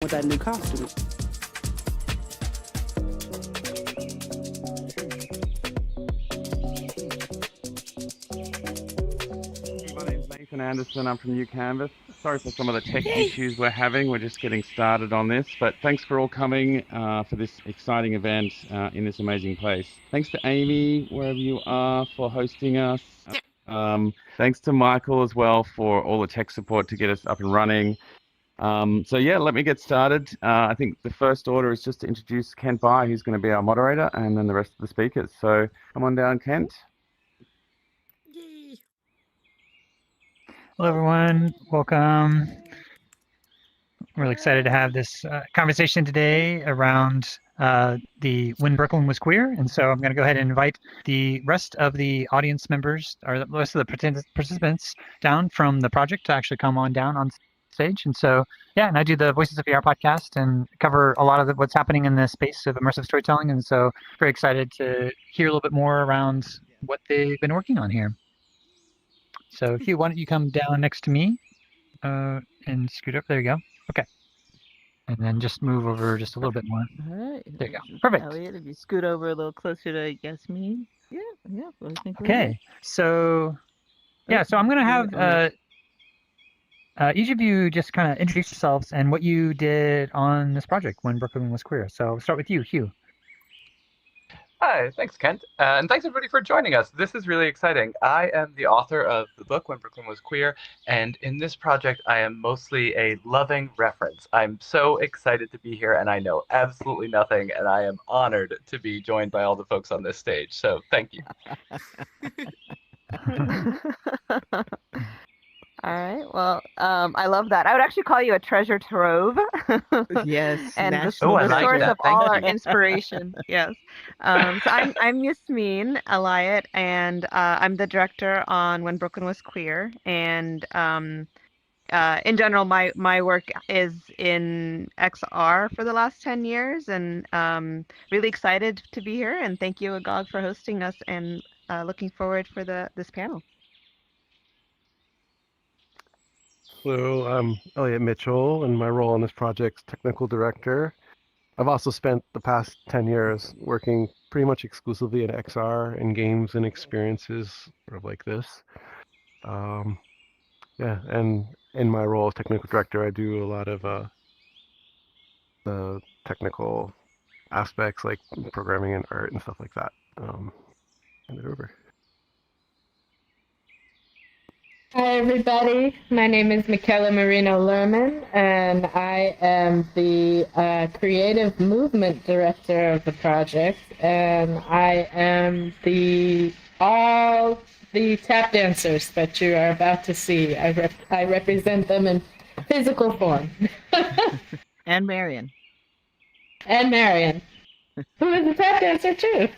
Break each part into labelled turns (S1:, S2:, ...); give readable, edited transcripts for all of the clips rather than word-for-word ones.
S1: with that new costume.
S2: My name's Nathan Anderson. I'm from UCanvas. Sorry for some of the tech issues we're having. We're just getting started on this, but thanks for all coming for this exciting event in this amazing place. Thanks to Amy, wherever you are, for hosting us. Thanks to Michael as well for all the tech support to get us up and running. So yeah, let me get started. I think the first order is just to introduce Kent Bai, who's going to be our moderator, and then the rest of the speakers. So come on down, Kent.
S3: Hello, everyone. Welcome. I'm really excited to have this conversation today around when Brooklyn was queer. And so I'm going to go ahead and invite the rest of the audience members, or the rest of the participants down from the project to actually come on down on stage. And so, yeah, and I do the Voices of VR podcast and cover a lot of what's happening in the space of immersive storytelling. And so very excited to hear a little bit more around what they've been working on here. So Hugh, why don't you come down next to me and scoot up? There you go. Okay. And then just move over just a little bit more.
S4: All right.
S3: There you go. Perfect.
S4: Elliot, if you scoot over a little closer to Yasmin. Yeah. I think
S3: okay. So, yeah, so I'm going to have each of you just kind of introduce yourselves and what you did on this project when Brooklyn was queer. So we'll start with you, Hugh.
S5: Hi, thanks, Kent. And thanks, everybody, for joining us. This is really exciting. I am the author of the book, When Brooklyn Was Queer, and in this project, I am mostly a loving reference. I'm so excited to be here, and I know absolutely nothing, and I am honored to be joined by all the folks on this stage. So thank you.
S4: All right. Well, I love that. I would actually call you a treasure trove.
S1: Yes.
S4: And the
S5: I like
S4: source
S5: that.
S4: of all our inspiration. Yes. So I'm Yasmin Alayat, and I'm the director on When Brooklyn Was Queer. And in general, my work is in XR for the last 10 years, and really excited to be here. And thank you, Agog, for hosting us, and looking forward for this panel.
S6: Hello, I'm Elliot Mitchell, and my role in this project is technical director. I've also spent the past 10 years working pretty much exclusively in XR and games and experiences sort of like this. Yeah, and in my role as technical director, I do a lot of the technical aspects like programming and art and stuff like that. Hand it over.
S7: Hi, everybody. My name is Michaela Marino Lerman, and I am the creative movement director of the project, and I am all the tap dancers that you are about to see. I represent them in physical form.
S4: And Marion.
S7: And Marion, who is a tap dancer too.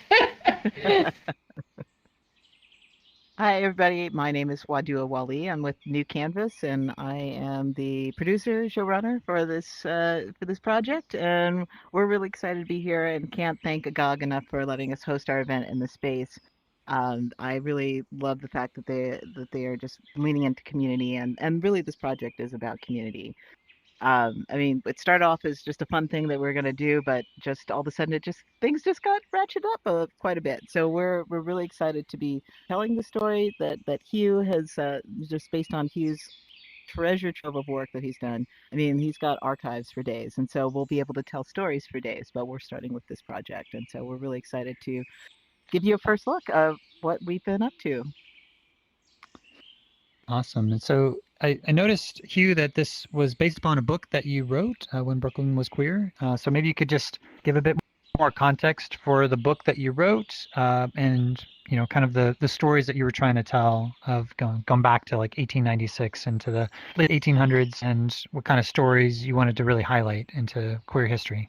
S4: Hi, everybody. My name is Wadua Wali. I'm with New Canvas, and I am the producer, showrunner for this project. And we're really excited to be here, and can't thank Agog enough for letting us host our event in the space. I really love the fact that they are just leaning into community, and really this project is about community. I mean, it started off as just a fun thing that we're gonna do, but just all of a sudden things just got ratcheted up quite a bit. So we're really excited to be telling the story that Hugh has just based on Hugh's treasure trove of work that he's done. I mean, he's got archives for days, and so we'll be able to tell stories for days. But we're starting with this project, and so we're really excited to give you a first look of what we've been up to.
S3: Awesome. And so I noticed, Hugh, that this was based upon a book that you wrote when Brooklyn was queer. So maybe you could just give a bit more context for the book that you wrote, and kind of the stories that you were trying to tell of going back to like 1896 into the late 1800s, and what kind of stories you wanted to really highlight into queer history.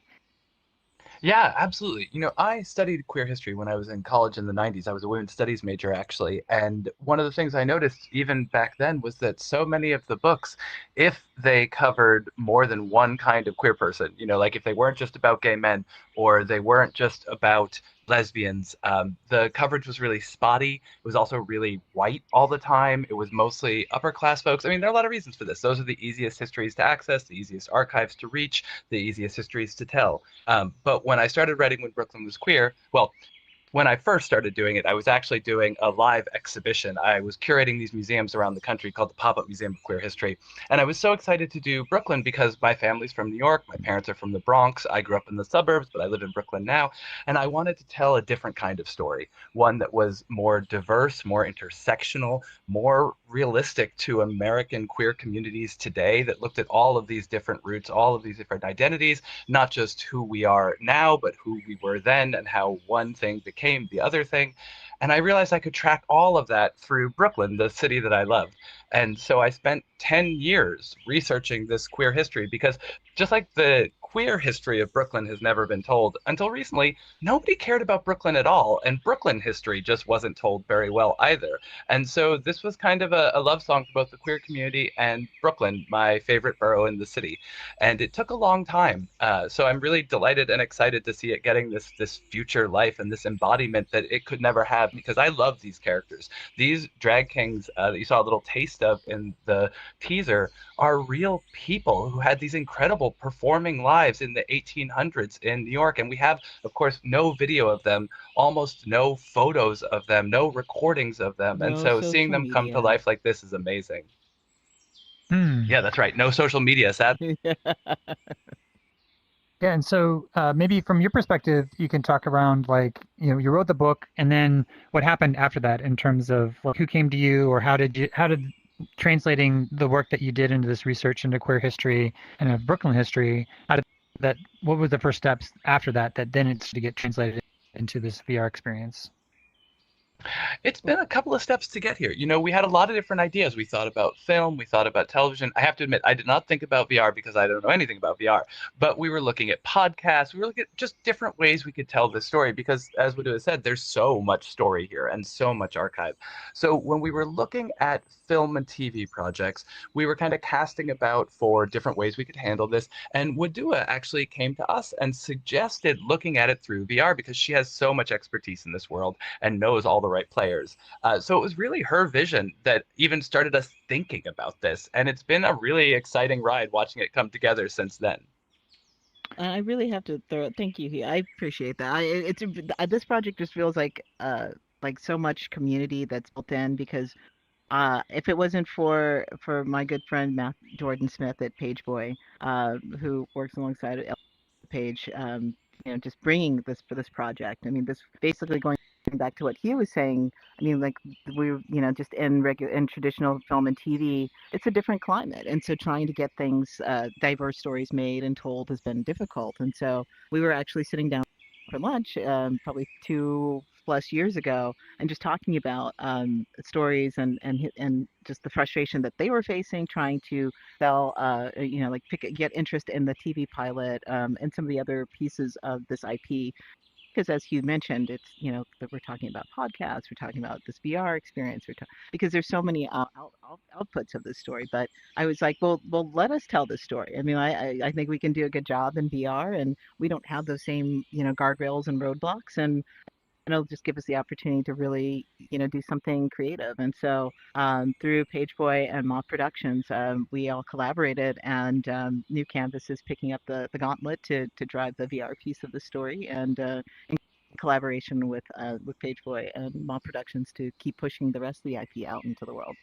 S5: Yeah, absolutely. I studied queer history when I was in college in the 90s. I was a women's studies major, actually. And one of the things I noticed even back then was that so many of the books, if they covered more than one kind of queer person. You know, like if they weren't just about gay men or they weren't just about lesbians, the coverage was really spotty. It was also really white all the time. It was mostly upper class folks. I mean, there are a lot of reasons for this. Those are the easiest histories to access, the easiest archives to reach, the easiest histories to tell. But when I started writing When Brooklyn Was Queer, well, when I first started doing it, I was actually doing a live exhibition. I was curating these museums around the country called the Pop-Up Museum of Queer History. And I was so excited to do Brooklyn because my family's from New York. My parents are from the Bronx. I grew up in the suburbs, but I live in Brooklyn now. And I wanted to tell a different kind of story, one that was more diverse, more intersectional, more realistic to American queer communities today, that looked at all of these different roots, all of these different identities, not just who we are now, but who we were then and how one thing became the other thing. And I realized I could track all of that through Brooklyn, the city that I love. And so I spent 10 years researching this queer history because just like the queer history of Brooklyn has never been told until recently, nobody cared about Brooklyn at all. And Brooklyn history just wasn't told very well either. And so this was kind of a love song for both the queer community and Brooklyn, my favorite borough in the city. And it took a long time. So I'm really delighted and excited to see it getting this future life and this embodiment that it could never have, because I love these characters. These drag kings that you saw a little taste of in the teaser are real people who had these incredible performing lives in the 1800s in New York. And we have, of course, no video of them, almost no photos of them, no recordings of them. And
S4: No
S5: so seeing
S4: social
S5: them come to
S4: media.
S5: life like this is amazing.
S3: Hmm.
S5: Yeah, that's right. No social media, sad.
S3: Yeah, and so maybe from your perspective, you can talk around like, you wrote the book, and then what happened after that in terms of like, who came to you, or how did translating the work that you did into this research into queer history and of Brooklyn history, what were the first steps after that then it's to get translated into this VR experience?
S5: It's been a couple of steps to get here. You know, we had a lot of different ideas. We thought about film, we thought about television. I have to admit, I did not think about VR because I don't know anything about VR, but we were looking at podcasts. We were looking at just different ways we could tell this story because, as Wadua has said, there's so much story here and so much archive. So when we were looking at film and TV projects, we were kind of casting about for different ways we could handle this. And Wadua actually came to us and suggested looking at it through VR because she has so much expertise in this world and knows all the right players. So it was really her vision that even started us thinking about this. And it's been a really exciting ride watching it come together since then.
S4: I really have to thank you. I appreciate that. This project just feels like so much community that's built in because if it wasn't for my good friend Jordan Smith at Pageboy, who works alongside Page, just bringing this for this project. I mean, this basically going back to what Hugh was saying. I mean, like we, just in traditional film and TV, it's a different climate, and so trying to get things, diverse stories made and told has been difficult. And so we were actually sitting down for lunch, probably 2+ years ago, and just talking about stories and just the frustration that they were facing trying to sell, get interest in the TV pilot, and some of the other pieces of this IP. Because as Hugh mentioned, it's, that we're talking about podcasts, we're talking about this VR experience, because there's so many outputs of this story. But I was like, well, let us tell this story. I mean, I think we can do a good job in VR, and we don't have those same, guardrails and roadblocks, and it'll just give us the opportunity to really, do something creative. And so through Pageboy and Moth Productions, we all collaborated, and New Canvas is picking up the gauntlet to drive the VR piece of the story, and in collaboration with Pageboy and Moth Productions to keep pushing the rest of the IP out into the world.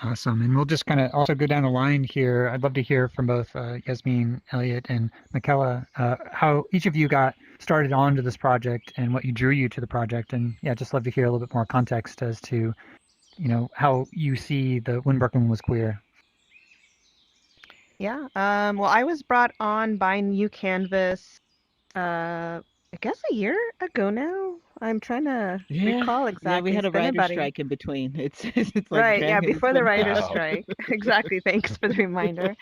S3: Awesome. And we'll just kind of also go down the line here. I'd love to hear from both Yasmin, Elliot, and Michaela, how each of you got started onto this project and what drew you to the project. And yeah, just love to hear a little bit more context as to, how you see the When Brooklyn Was Queer.
S1: Yeah. Well, I was brought on by New Canvas, I guess a year ago now. I'm trying to recall exactly.
S4: Yeah, we had a
S1: It's been
S4: writer's
S1: about
S4: strike in between. It's like
S1: right, yeah,
S4: it's
S1: before the
S4: been-
S1: writer's
S5: Wow.
S1: strike. Exactly. Thanks for the reminder.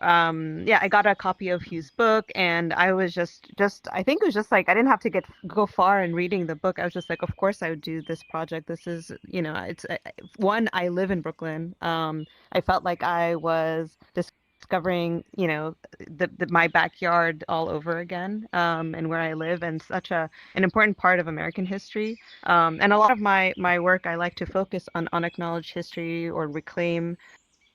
S1: yeah, I got a copy of Hugh's book, and I was just I think it was just like I didn't have to go far in reading the book. I was just like, of course I would do this project. This is, it's one, I live in Brooklyn. I felt like I was discovering, my backyard all over again, and where I live, and such an important part of American history. And a lot of my work, I like to focus on unacknowledged history or reclaim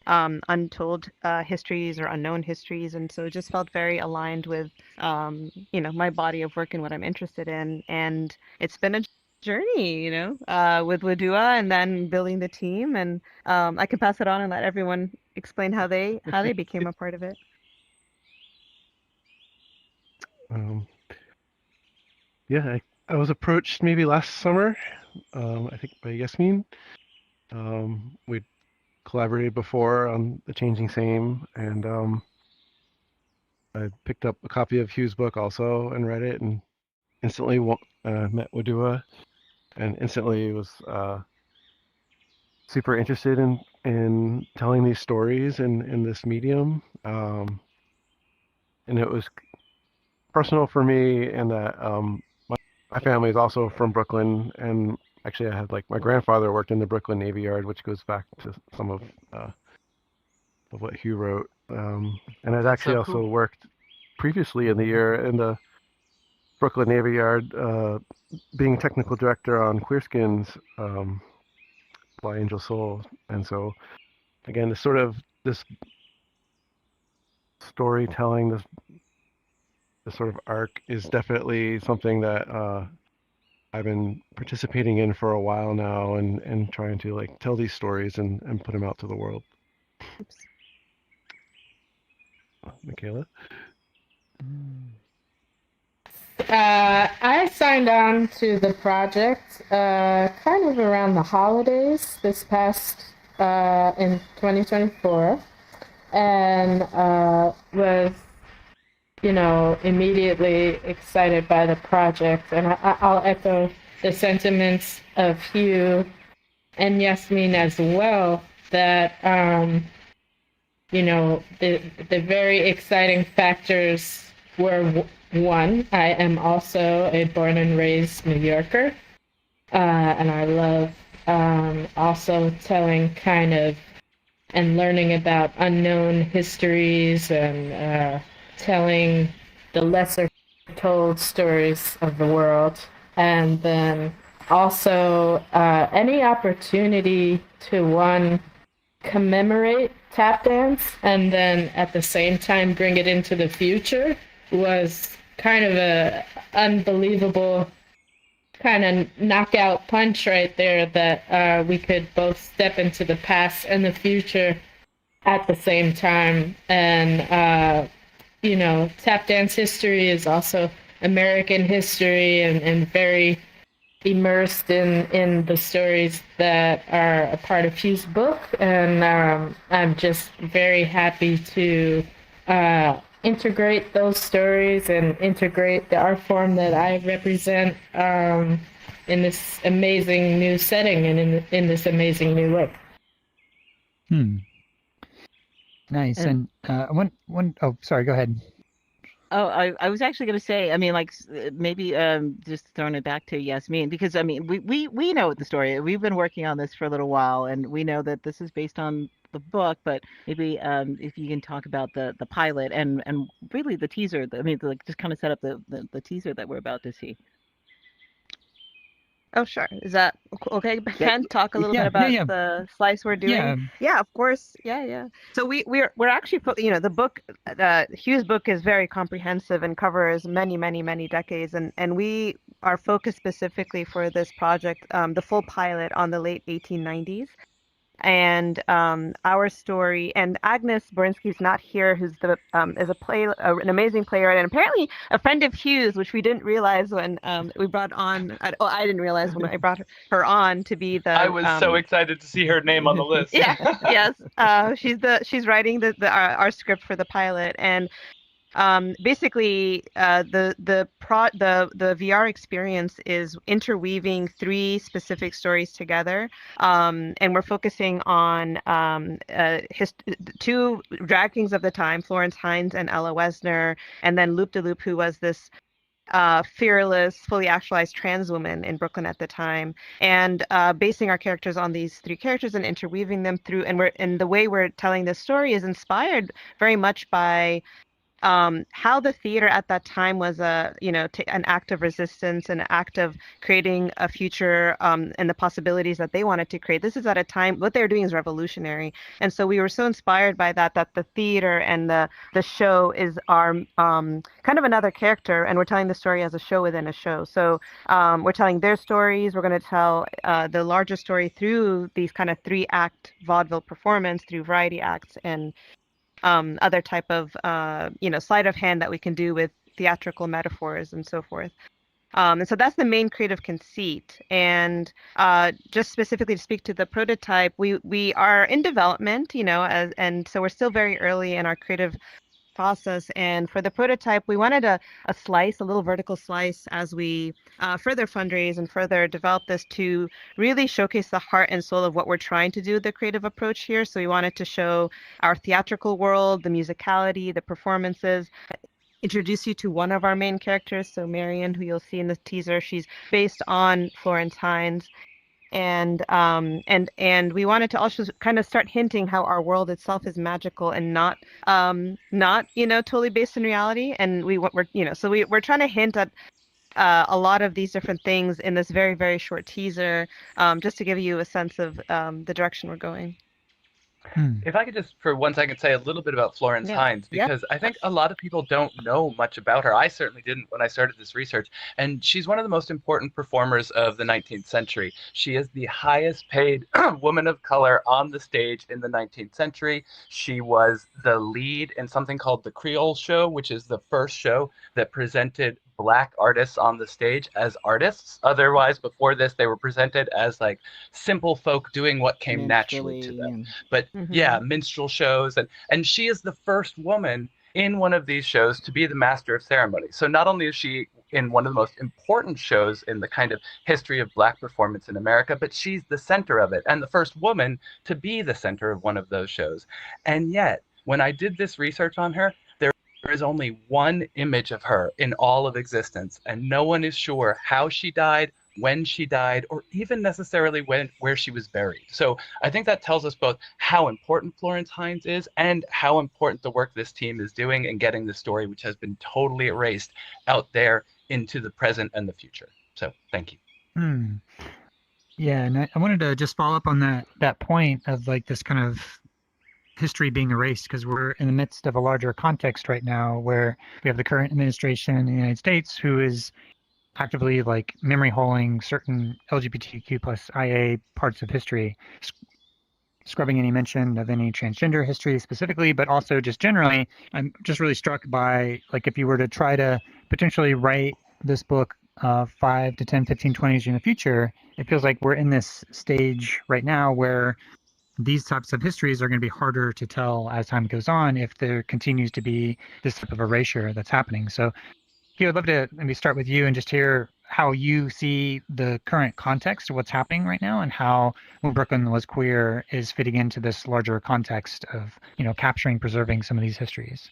S1: untold histories or unknown histories, and so it just felt very aligned with my body of work and what I'm interested in. And it's been a journey, with Wadua, and then building the team. And I can pass it on and let everyone explain how they became a part of it.
S6: Yeah, I was approached maybe last summer, I think by Yasmin. We'd collaborated before on The Changing Same, and I picked up a copy of Hugh's book also and read it, and instantly met Wadua, and instantly was super interested in telling these stories in this medium. And it was personal for me in that my family is also from Brooklyn, and actually I had my grandfather worked in the Brooklyn Navy Yard, which goes back to some of what Hugh wrote. And I'd actually also worked previously in the year in the Brooklyn Navy Yard, being technical director on Queerskins, by Angel Soul. And so again, this storytelling, this sort of arc is definitely something that I've been participating in for a while now, and trying to tell these stories and put them out to the world. Oops. Michaela?
S7: I signed on to the project kind of around the holidays this past in 2024, and was immediately excited by the project. And I'll echo the sentiments of Hugh and Yasmin as well, that the very exciting factors were, one, I am also a born and raised New Yorker, and I love also telling kind of and learning about unknown histories, and telling the lesser told stories of the world. And then also any opportunity to, one, commemorate tap dance, and then at the same time bring it into the future, was kind of a unbelievable kind of knockout punch right there, that we could both step into the past and the future at the same time. And tap dance history is also American history, and very immersed in the stories that are a part of Hugh's book. And I'm just very happy to integrate those stories and integrate the art form that I represent in this amazing new setting and in this amazing new way.
S3: Nice. And oh, sorry, go ahead.
S4: Oh, I was actually going to say, I mean, maybe just throwing it back to Yasmin, because I mean, we know the story. We've been working on this for a little while, and we know that this is based on the book. But maybe if you can talk about the pilot and really the teaser. I mean, just kind of set up the teaser that we're about to see.
S1: Oh, sure. Is that okay? Can talk a little bit about the slice we're doing? Yeah, of course. Yeah. So we're actually the book, Hugh's book is very comprehensive and covers many decades, and we are focused specifically for this project, the full pilot, on the late 1890s. And our story, and Agnes Borinsky's not here, who's is an amazing playwright, and apparently a friend of Hugh's, which we didn't realize when we brought on. I didn't realize when I brought her on to be the.
S5: I was so excited to see her name on the list.
S1: Yes. She's writing our script for the pilot, and Basically, the VR experience is interweaving three specific stories together, and we're focusing on two drag kings of the time, Florence Hines and Ella Wesner, and then Loop de Loop, who was this fearless, fully actualized trans woman in Brooklyn at the time, and basing our characters on these three characters and interweaving them through. And the way we're telling this story is inspired very much by how the theater at that time was an act of resistance, an act of creating a future, and the possibilities that they wanted to create. This is at a time what they were doing is revolutionary, and so we were so inspired by that the theater and the show is our kind of another character, and we're telling the story as a show within a show. So we're telling their stories. We're going to tell the larger story through these kind of 3-act vaudeville performance, through variety acts and other type of sleight of hand that we can do with theatrical metaphors and so forth. And so that's the main creative conceit. And just specifically to speak to the prototype, we are in development, and so we're still very early in our creative process. And for the prototype, we wanted a little vertical slice as we further fundraise and further develop this to really showcase the heart and soul of what we're trying to do with the creative approach here. So we wanted to show our theatrical world, the musicality, the performances, introduce you to one of our main characters. So Marion, who you'll see in the teaser, she's based on Florence Hines. And we wanted to also kind of start hinting how our world itself is magical and not totally based in reality. And we're trying to hint at a lot of these different things in this very, very short teaser, just to give you a sense of the direction we're going.
S5: If I could just for 1 second say a little bit about Florence Hines, because I think a lot of people don't know much about her. I certainly didn't when I started this research. And she's one of the most important performers of the 19th century. She is the highest paid woman of color on the stage in the 19th century. She was the lead in something called the Creole Show, which is the first show that presented Black artists on the stage as artists. Otherwise, before this, they were presented as like simple folk doing what came naturally to them. But minstrel shows, and she is the first woman in one of these shows to be the master of ceremony. So not only is she in one of the most important shows in the kind of history of Black performance in America, but she's the center of it and the first woman to be the center of one of those shows. And yet, when I did this research on her, there is only one image of her in all of existence, and no one is sure how she died, when she died, or even necessarily where she was buried. So I think that tells us both how important Florence Hines is and how important the work this team is doing in getting the story, which has been totally erased, out there into the present and the future. So thank you.
S3: Yeah, and I wanted to just follow up on that point of like this kind of history being erased, because we're in the midst of a larger context right now where we have the current administration in the United States who is actively like memory holing certain LGBTQ plus IA parts of history, scrubbing any mention of any transgender history specifically, but also just generally. I'm just really struck by, like, if you were to try to potentially write this book 5 to 10, 15, 20 years in the future, it feels like we're in this stage right now where these types of histories are going to be harder to tell as time goes on if there continues to be this type of erasure that's happening. So Hugh, I'd love to maybe start with you and just hear how you see the current context of what's happening right now and how When Brooklyn Was Queer is fitting into this larger context of, capturing, preserving some of these histories.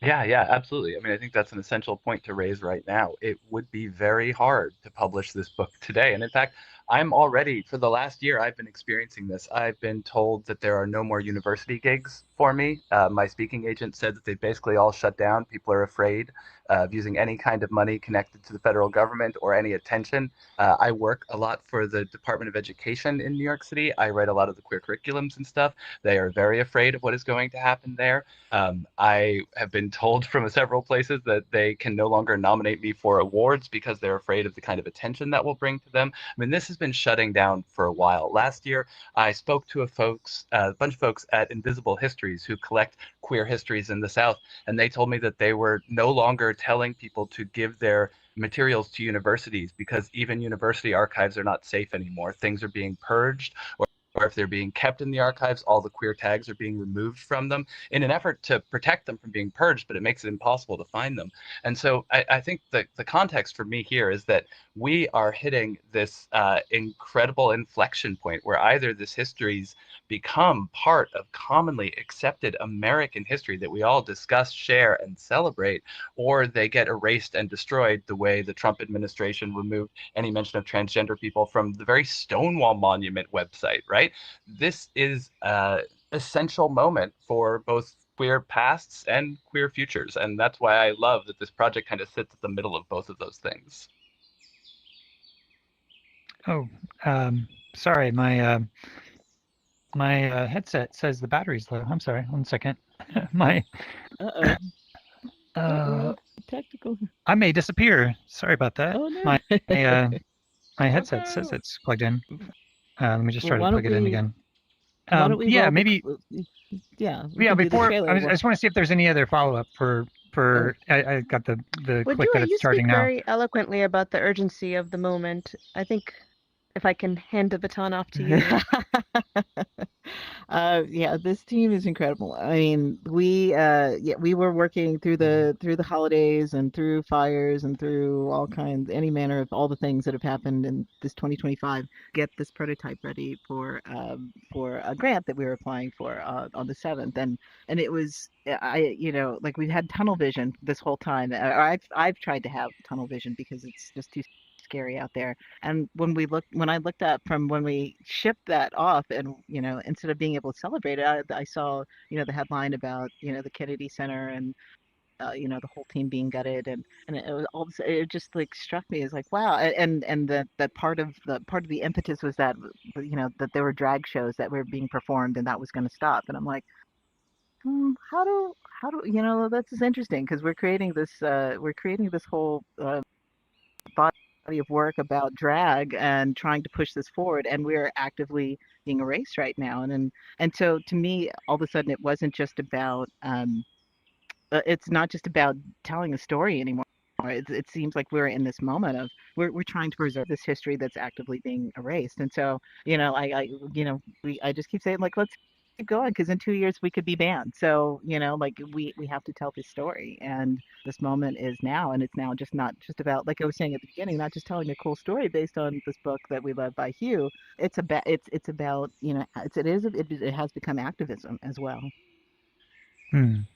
S5: Yeah, absolutely. I mean, I think that's an essential point to raise right now. It would be very hard to publish this book today. And in fact, I'm already, for the last year, I've been experiencing this. I've been told that there are no more university gigs for me. My speaking agent said that they basically all shut down. People are afraid of using any kind of money connected to the federal government or any attention. I work a lot for the Department of Education in New York City. I write a lot of the queer curriculums and stuff. They are very afraid of what is going to happen there. I have been told from several places that they can no longer nominate me for awards because they're afraid of the kind of attention that will bring to them. I mean, this has been shutting down for a while. Last year, I spoke to a bunch of folks at Invisible Histories who collect queer histories in the South, and they told me that they were no longer telling people to give their materials to universities because even university archives are not safe anymore. Things are being purged, or or if they're being kept in the archives, all the queer tags are being removed from them in an effort to protect them from being purged, but it makes it impossible to find them. And so I think the context for me here is that we are hitting this incredible inflection point where either this history's become part of commonly accepted American history that we all discuss, share, and celebrate, or they get erased and destroyed the way the Trump administration removed any mention of transgender people from the very Stonewall Monument website, right? This is an essential moment for both queer pasts and queer futures. And that's why I love that this project kind of sits at the middle of both of those things.
S3: Oh, sorry, my headset says the battery's low. I'm sorry, 1 second. my
S4: Technical.
S3: I may disappear. Sorry about that.
S4: Oh, no.
S3: My headset says it's plugged in. Let me just try
S4: Well,
S3: to plug it in again.
S4: Why don't we
S3: Yeah,
S4: roll
S3: maybe.
S4: Yeah.
S3: Before I just want to see if there's any other follow up for. I got the click that
S1: You
S3: it's starting
S1: speak
S3: now.
S1: very eloquently about the urgency of the moment. I think if I can hand the baton off to you.
S4: Yeah, this team is incredible. I mean, we were working through the holidays and through fires and through all kinds, any manner of all the things that have happened in this 2025. Get this prototype ready for a grant that we were applying for on the 7th, and it was like we've had tunnel vision this whole time. I've tried to have tunnel vision because it's just too scary out there. And when I looked up from when we shipped that off, and instead of being able to celebrate it, I saw the headline about the Kennedy Center and the whole team being gutted, and it was all it just like struck me as like, wow. And that part of the impetus was that that there were drag shows that were being performed and that was going to stop. And I'm like, how do that's interesting, because we're creating this whole body of work about drag and trying to push this forward, and we're actively being erased right now. And so to me, all of a sudden, it wasn't just about it's not just about telling a story anymore. It seems like we're in this moment of we're trying to preserve this history that's actively being erased. And so I just keep saying, like, let's keep going, because in 2 years we could be banned. So we have to tell this story, and this moment is now. And it's now not just about, like I was saying at the beginning, not just telling a cool story based on this book that we love by Hugh. It's about it has become activism as well.
S3: And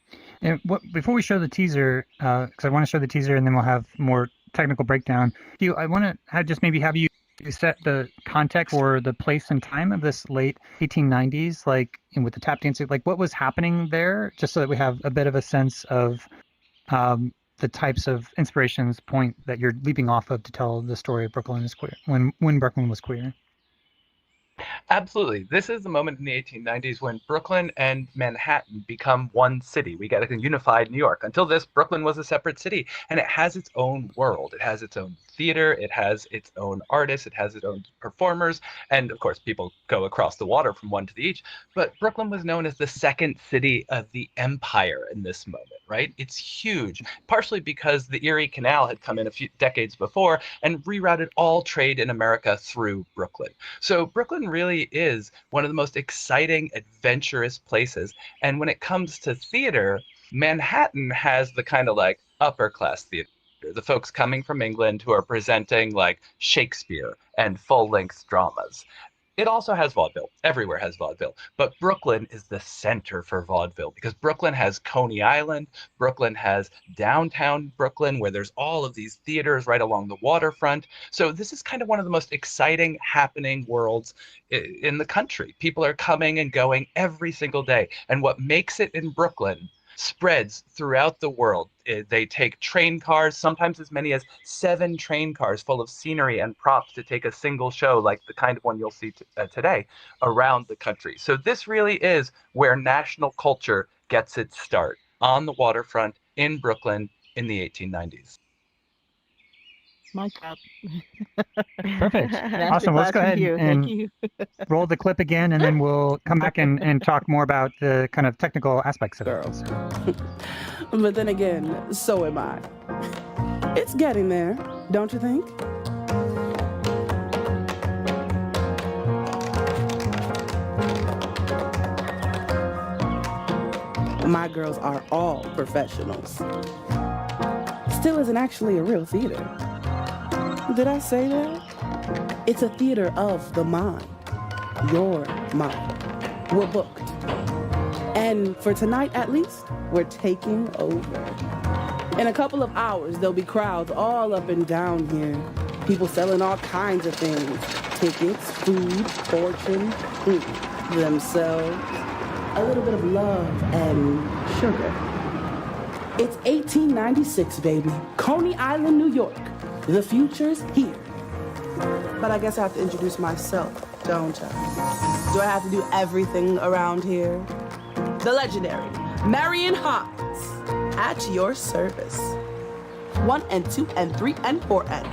S3: before we show the teaser, because I want to show the teaser and then we'll have more technical breakdown. Hugh, I want to just maybe have you set the context for the place and time of this late 1890s, like with the tap dancing, like what was happening there, just so that we have a bit of a sense of the types of inspirations point that you're leaping off of to tell the story of Brooklyn is queer, when Brooklyn was queer.
S5: Absolutely. This is the moment in the 1890s when Brooklyn and Manhattan become one city. We get a unified New York. Until this, Brooklyn was a separate city, and it has its own world. It has its own theater. It has its own artists. It has its own performers. And of course, people go across the water from one to the each. But Brooklyn was known as the second city of the empire in this moment, right? It's huge, partially because the Erie Canal had come in a few decades before and rerouted all trade in America through Brooklyn. So Brooklyn really is one of the most exciting, adventurous places. And when it comes to theater, Manhattan has the kind of like upper class theater, the folks coming from England who are presenting like Shakespeare and full-length dramas. It also has vaudeville. Everywhere has vaudeville. But Brooklyn is the center for vaudeville, because Brooklyn has Coney Island. Brooklyn has downtown Brooklyn, where there's all of these theaters right along the waterfront. So this is kind of one of the most exciting happening worlds in the country. People are coming and going every single day. And what makes it in Brooklyn spreads throughout the world. They take train cars, sometimes as many as 7 train cars full of scenery and props to take a single show, like the kind of one you'll see today, around the country. So this really is where national culture gets its start, on the waterfront in Brooklyn in the 1890s.
S4: My job.
S3: Perfect. Awesome. Let's go ahead and roll the clip again, and then we'll come back and talk more about the kind of technical aspects of it.
S8: But then again, so am I. It's getting there, don't you think? My girls are all professionals. Still isn't actually a real theater. Did I say that? It's a theater of the mind. Your mind. We're booked. And for tonight, at least, we're taking over. In a couple of hours, there'll be crowds all up and down here. People selling all kinds of things. Tickets, food, fortune, themselves. A little bit of love and sugar. It's 1896, baby. Coney Island, New York. The future's here. But I guess I have to introduce myself, don't I? Do I have to do everything around here? The legendary Marion Hines, at your service. 1 and 2 and 3 and 4 and...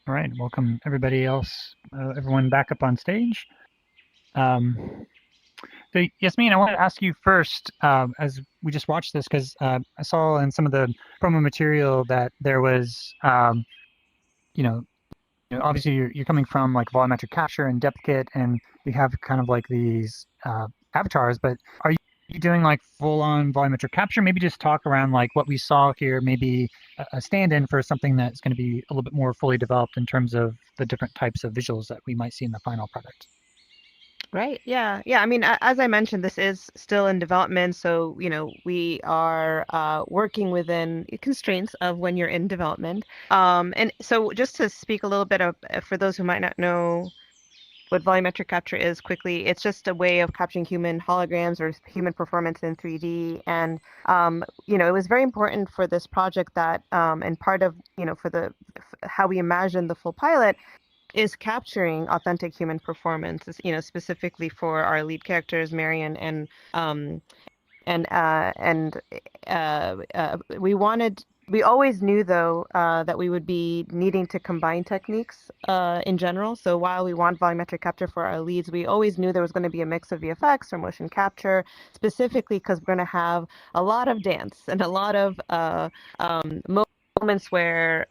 S3: All right, welcome everybody else, everyone back up on stage. So Yasmin, I want to ask you first, as we just watched this, because I saw in some of the promo material that there was, obviously you're coming from like volumetric capture and depth kit, and you have kind of like these avatars, but are you doing like full-on volumetric capture? Maybe just talk around like what we saw here, maybe a stand-in for something that's going to be a little bit more fully developed in terms of the different types of visuals that we might see in the final product.
S1: Right. Yeah. I mean, as I mentioned, this is still in development, so we are working within constraints of when you're in development. And so, just to speak a little bit of, for those who might not know what volumetric capture is quickly, it's just a way of capturing human holograms or human performance in 3D. And it was very important for this project that, and part of for how we imagine the full pilot is capturing authentic human performance, specifically for our lead characters, Marion and we always knew though that we would be needing to combine techniques in general. So while we want volumetric capture for our leads, we always knew there was going to be a mix of VFX or motion capture, specifically because we're going to have a lot of dance and a lot of moments where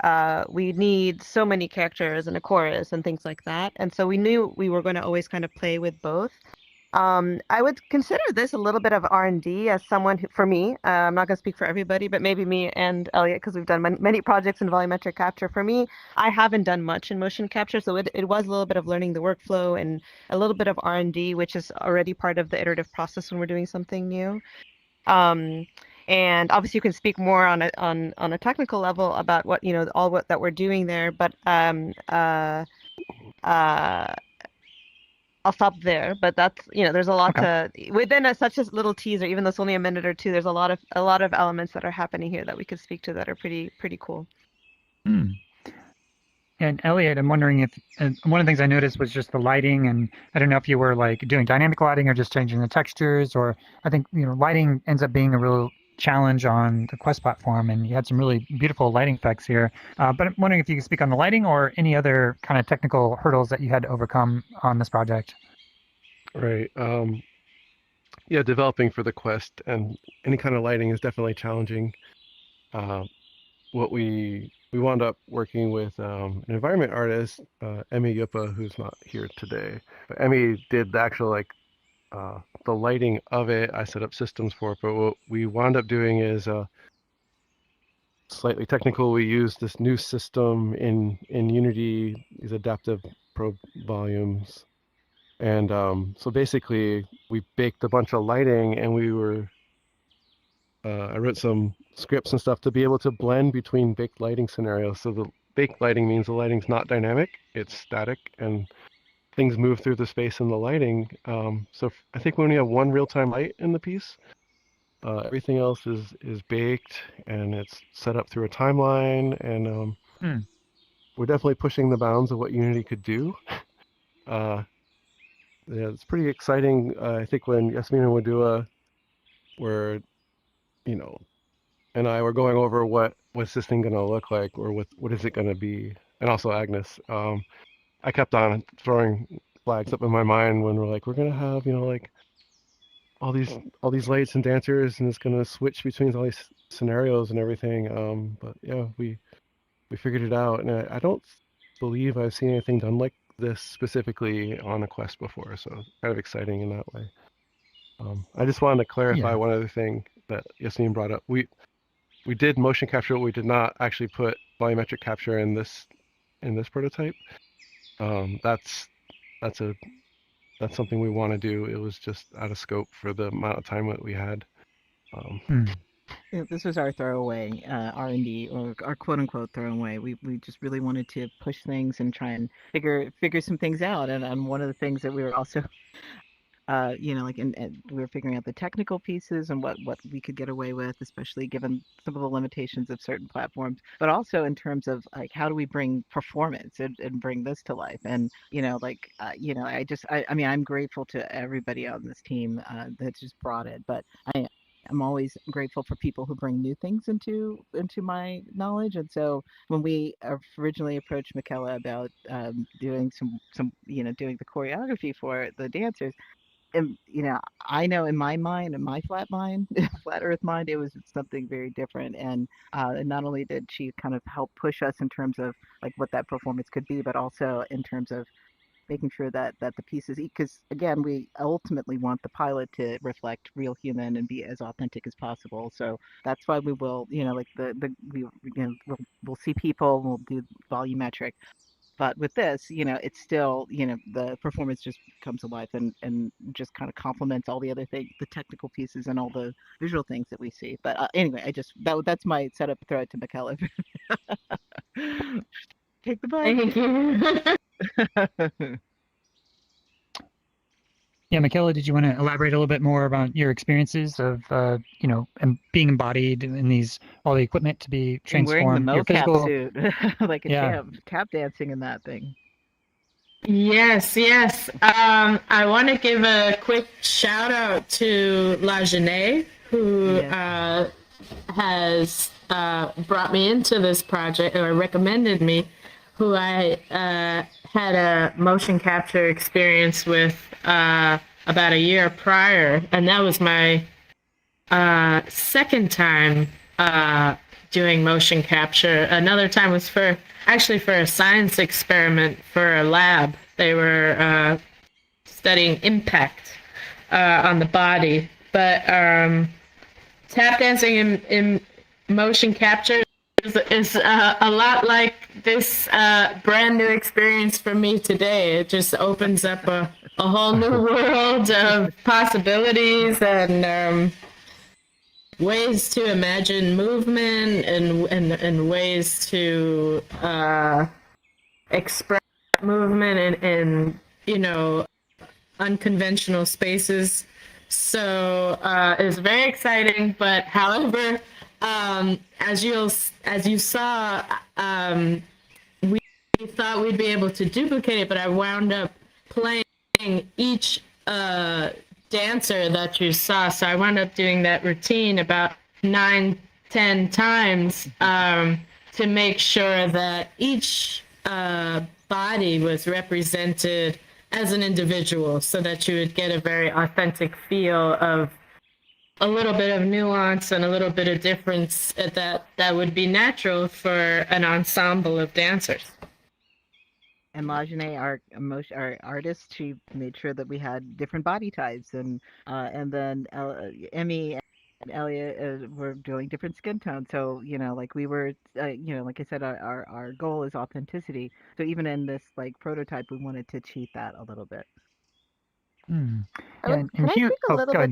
S1: we need so many characters and a chorus and things like that. And so we knew we were going to always kind of play with both. I would consider this a little bit of R&D as someone who, for me, I'm not going to speak for everybody, but maybe me and Elliot, because we've done many projects in volumetric capture. For me, I haven't done much in motion capture, so it was a little bit of learning the workflow and a little bit of R&D, which is already part of the iterative process when we're doing something new. And obviously, you can speak more on a technical level about what that we're doing there. But I'll stop there. But that's there's a lot to within such a little teaser. Even though it's only a minute or two, there's a lot of elements that are happening here that we could speak to that are pretty cool.
S3: And Elliot, I'm wondering if one of the things I noticed was just the lighting, and I don't know if you were like doing dynamic lighting or just changing the textures, or I think lighting ends up being a real challenge on the Quest platform, and you had some really beautiful lighting effects here. But I'm wondering if you could speak on the lighting or any other kind of technical hurdles that you had to overcome on this project.
S6: Right. Yeah, developing for the Quest and any kind of lighting is definitely challenging. What we wound up working with an environment artist, Emmy Yupa, who's not here today. But Emmy did the actual the lighting of it. I set up systems for it, but what we wound up doing is slightly technical. We used this new system in Unity, these adaptive probe volumes. And so basically we baked a bunch of lighting, and I wrote some scripts and stuff to be able to blend between baked lighting scenarios. So the baked lighting means the lighting's not dynamic, it's static, and things move through the space in the lighting. So I think we only have one real-time light in the piece. Everything else is baked, and it's set up through a timeline, and we're definitely pushing the bounds of what Unity could do. Yeah, it's pretty exciting. I think when Yasmin and Wadua were, and I were going over what's this thing gonna look like, or what is it gonna be, and also Agnes. I kept on throwing flags up in my mind when we're gonna have like all these lights and dancers, and it's gonna switch between all these scenarios and everything. But yeah, we figured it out, and I don't believe I've seen anything done like this specifically on a Quest before, so it's kind of exciting in that way. I just wanted to clarify
S3: Yeah.
S6: one other thing that Yassine brought up. We did motion capture, we did not actually put volumetric capture in this prototype. That's something we want to do. It was just out of scope for the amount of time that we had.
S4: Yeah, this was our throwaway R&D, or our quote unquote throwaway. We just really wanted to push things and try and figure some things out. And one of the things that we were also and we were figuring out the technical pieces and what we could get away with, especially given some of the limitations of certain platforms, but also in terms of like how do we bring performance and bring this to life. And I mean, I'm grateful to everybody on this team that's just brought it, but I'm always grateful for people who bring new things into my knowledge. And so when we originally approached Michaela about doing some doing the choreography for the dancers, and I know in my mind, in my flat mind, flat earth mind, it was something very different. And not only did she kind of help push us in terms of like what that performance could be, but also in terms of making sure that the pieces, because again, we ultimately want the pilot to reflect real human and be as authentic as possible. So that's why we will, like we'll see people, we'll do volumetric. But with this, it's still, the performance just comes alive and just kind of complements all the other things, the technical pieces and all the visual things that we see. But anyway, that's my setup. Throw it to Michaela. Take the mic.
S7: Thank you.
S3: Yeah, Michaela, did you want to elaborate a little bit more about your experiences of, being embodied in all the equipment to be
S4: And wearing the
S3: transformed? Your
S4: mocap
S3: physical,
S4: suit, like a
S3: yeah.
S4: tap dancing in that thing.
S7: Yes. I want to give a quick shout out to La Genet, who has brought me into this project, or recommended me, who I had a motion capture experience with about a year prior, and that was my second time doing motion capture. Another time was for a science experiment for a lab. They were studying impact on the body. But tap dancing in motion capture is a lot like this brand new experience for me today. It just opens up a whole new world of possibilities and ways to imagine movement and ways to express movement in unconventional spaces. So it's very exciting. But however, as you saw, we thought we'd be able to duplicate it, but I wound up playing each dancer that you saw. So I wound up doing that routine about 9-10 times to make sure that each body was represented as an individual, so that you would get a very authentic feel of a little bit of nuance and a little bit of difference that would be natural for an ensemble of dancers.
S4: And Lajane, our artist, she made sure that we had different body types, and then Emmy and Elliot were doing different skin tones. So like we were, like I said, our goal is authenticity. So even in this like prototype, we wanted to cheat that a little bit.
S3: Yeah,
S1: Can I speak a little bit?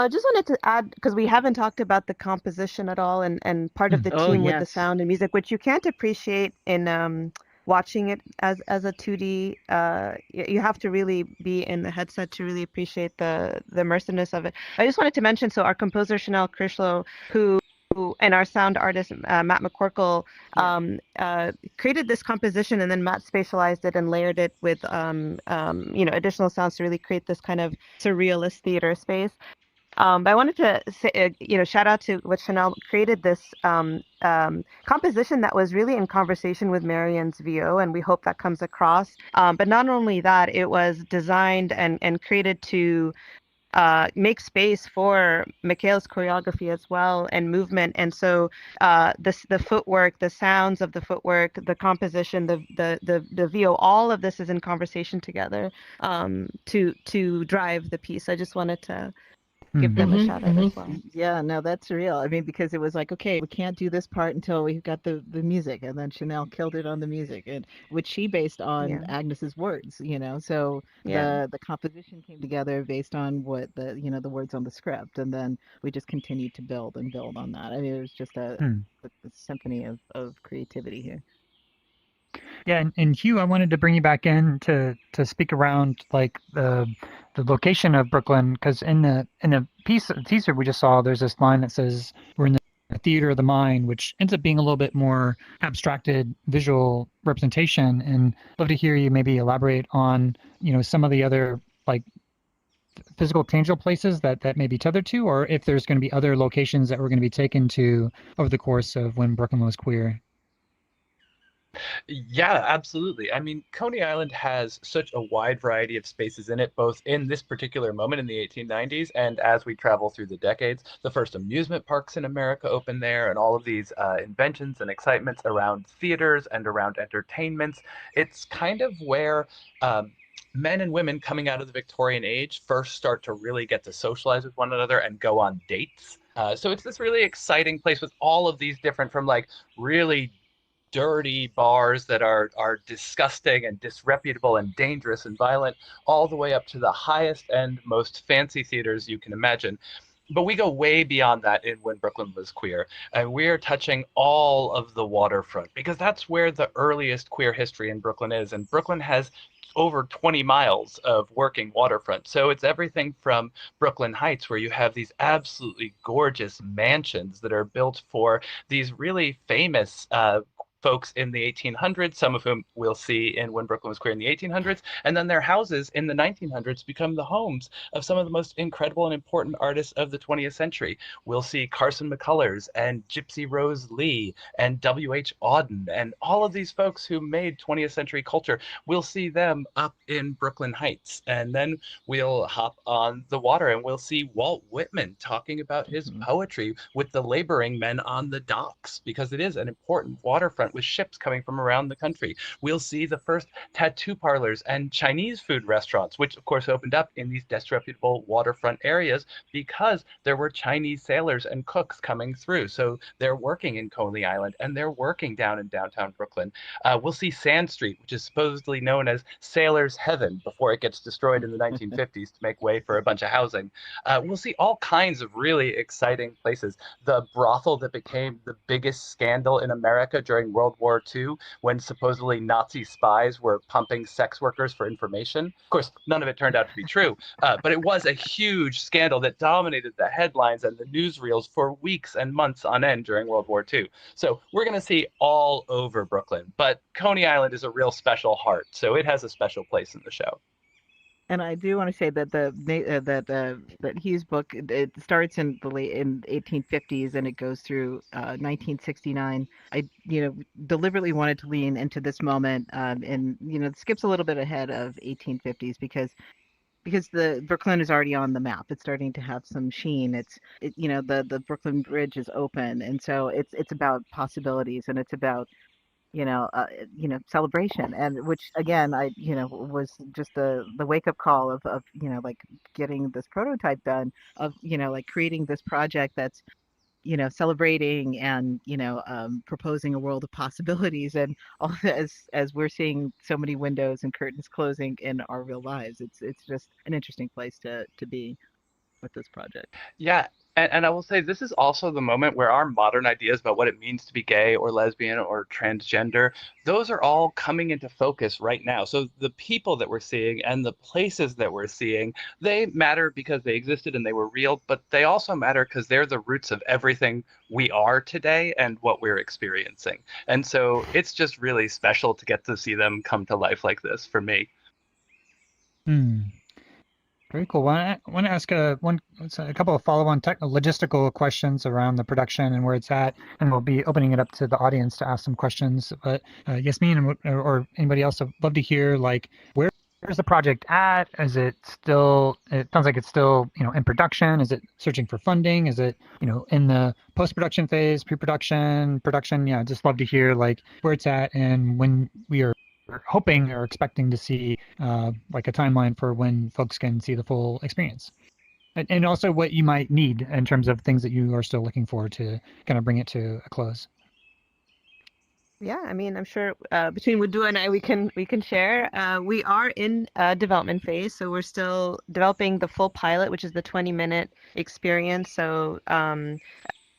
S1: I just wanted to add, because we haven't talked about the composition at all, and part of the team with the sound and music, which you can't appreciate in watching it as a 2D. You have to really be in the headset to really appreciate the immersiveness of it. I just wanted to mention, so our composer Chanel Krishlo, who and our sound artist Matt McCorkle created this composition, and then Matt spatialized it and layered it with additional sounds to really create this kind of surrealist theater space. But I wanted to say, shout out to what Chanel created this composition that was really in conversation with Marianne's VO, and we hope that comes across. But not only that, it was designed and created to make space for Mikhail's choreography as well and movement. And so the footwork, the sounds of the footwork, the composition, the VO, all of this is in conversation together to drive the piece. I just wanted to give them a shout out as well.
S4: Yeah, no, that's real. I mean, because it was like, okay, we can't do this part until we've got the music, and then Chanel killed it on the music, and which she based on Agnes's words, So the composition came together based on what the words on the script, and then we just continued to build and build on that. I mean, it was just a symphony of creativity here.
S3: Yeah, and Hugh, I wanted to bring you back in to speak around like the location of Brooklyn, because in the teaser we just saw, there's this line that says we're in the theater of the mind, which ends up being a little bit more abstracted visual representation. And I'd love to hear you maybe elaborate on some of the other like physical tangible places that may be tethered to, or if there's going to be other locations that we're going to be taken to over the course of When Brooklyn Was Queer.
S5: Yeah, absolutely. I mean, Coney Island has such a wide variety of spaces in it, both in this particular moment in the 1890s and as we travel through the decades. The first amusement parks in America opened there, and all of these inventions and excitements around theaters and around entertainments. It's kind of where men and women coming out of the Victorian age first start to really get to socialize with one another and go on dates. So it's this really exciting place with all of these different, from like really dirty bars that are disgusting and disreputable and dangerous and violent, all the way up to the highest and most fancy theaters you can imagine. But we go way beyond that in When Brooklyn Was Queer, and we're touching all of the waterfront, because that's where the earliest queer history in Brooklyn is. And Brooklyn has over 20 miles of working waterfront. So it's everything from Brooklyn Heights, where you have these absolutely gorgeous mansions that are built for these really famous folks in the 1800s, some of whom we'll see in When Brooklyn Was Queer in the 1800s, and then their houses in the 1900s become the homes of some of the most incredible and important artists of the 20th century. We'll see Carson McCullers and Gypsy Rose Lee and W.H. Auden and all of these folks who made 20th century culture. We'll see them up in Brooklyn Heights, and then we'll hop on the water and we'll see Walt Whitman talking about his poetry with the laboring men on the docks, because it is an important waterfront with ships coming from around the country. We'll see the first tattoo parlors and Chinese food restaurants, which of course opened up in these disreputable waterfront areas because there were Chinese sailors and cooks coming through. So they're working in Coney Island and they're working down in downtown Brooklyn. We'll see Sand Street, which is supposedly known as Sailor's Heaven before it gets destroyed in the 1950s to make way for a bunch of housing. We'll see all kinds of really exciting places. The brothel that became the biggest scandal in America during World War II, when supposedly Nazi spies were pumping sex workers for information. Of course, none of it turned out to be true, but it was a huge scandal that dominated the headlines and the newsreels for weeks and months on end during World War II. So we're going to see all over Brooklyn, but Coney Island is a real special heart, so it has a special place in the show.
S4: And I do want to say that that Hughes book, it starts in the late 1850s and it goes through 1969. I deliberately wanted to lean into this moment, and it skips a little bit ahead of 1850s because the Brooklyn is already on the map. It's starting to have some sheen. The Brooklyn Bridge is open, and so it's about possibilities, and it's about celebration, and which again, was just the wake up call of like getting this prototype done, of like creating this project that's celebrating and proposing a world of possibilities, and all as we're seeing so many windows and curtains closing in our real lives. It's just an interesting place to be with this project.
S5: Yeah. And I will say, this is also the moment where our modern ideas about what it means to be gay or lesbian or transgender, those are all coming into focus right now. So the people that we're seeing and the places that we're seeing, they matter because they existed and they were real, but they also matter because they're the roots of everything we are today and what we're experiencing. And so it's just really special to get to see them come to life like this for me.
S3: Very cool. I want to ask a couple of follow-on logistical questions around the production and where it's at, and we'll be opening it up to the audience to ask some questions. But Yasmin or anybody else, I'd love to hear like where's the project at? Is it still? It sounds like it's still in production. Is it searching for funding? Is it in the post-production phase, pre-production, production? Yeah, just love to hear like where it's at and when we are hoping or expecting to see like a timeline for when folks can see the full experience, and also what you might need in terms of things that you are still looking for to kind of bring it to a close.
S1: Yeah, I mean, I'm sure between Wadua and I, we can share. We are in development phase, so we're still developing the full pilot, which is the 20-minute experience. So